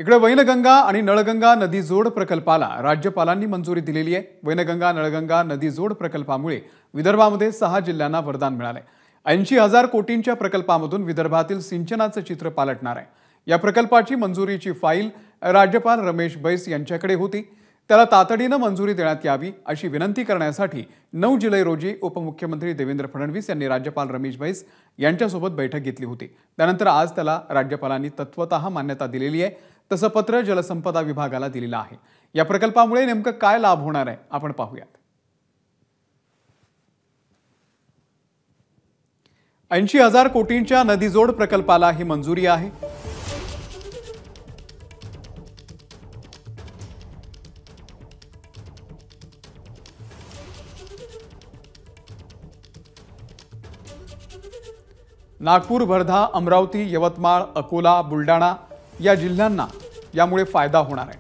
इकडे वैनगंगा आणि नळगंगा नदी जोड प्रकल्पाला राज्यपालांनी मंजुरी दिलेली आहे। वैनगंगा नळगंगा नदी जोड प्रकल्पामुळे विदर्भामध्ये 6 जिल्ह्यांना वरदान मिळाले। 80,000 कोटींच्या प्रकल्पामधून विदर्भातील सिंचनाचं चित्र पालटणार आहे। या प्रकल्पाची मंजुरीची फाईल राज्यपाल रमेश बैस यांच्याकडे होती। त्याला तातडीने मंजुरी देण्यात यावी अशी विनंती करण्यासाठी 9 जुलै रोजी उपमुख्यमंत्री देवेंद्र फडणवीस यांनी राज्यपाल रमेश बैस यांच्यासोबत बैठक घेतली होती। त्यानंतर आज त्याला राज्यपालांनी तत्वतः मान्यता दिलेली आहे। तसं पत्र जलसंपदा विभागाला दिलेलं आहे। या प्रकल्पामुळे नेमकं काय लाभ होणार आहे आपण पाहूयात। 80,000 कोटींच्या नदीजोड प्रकल्पाला ही मंजुरी आहे। नागपूर, वर्धा, अमरावती, यवतमाळ, अकोला, बुलढाणा या जिल्ह्यांना यामुळे फायदा होणार आहे।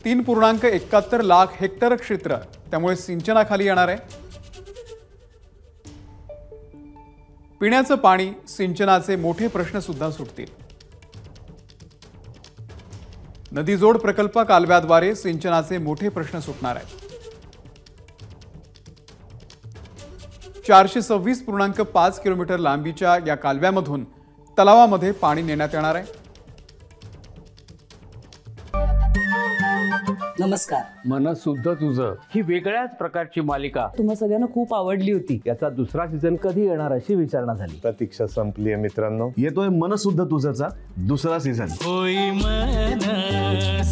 3.71 लाख हेक्टर क्षेत्र त्यामुळे सिंचनाखाली येणार आहे। पिण्याचं पाणी, सिंचनाचे मोठे प्रश्न सुद्धा सुटतील। नदीजोड प्रकल्प कालव्याद्वारे सिंचनाचे मोठे प्रश्न सुटणार आहेत। 426.5 किलोमीटर लांबीच्या या कालव्यामधून तलावामध्ये पाणी नेण्यात येणार आहे। नमस्कार। मनसुद्धा तुझं ही वेगळ्याच प्रकारची मालिका तुम्हा सगळ्यांना खूप आवडली होती। याचा दुसरा सीझन कधी येणार अशी विचारणा झाली। प्रतीक्षा संपली आहे मित्रांनो। येतोय मनसुद्धा तुझाचा दुसरा सीझन। होई मनसुद्धा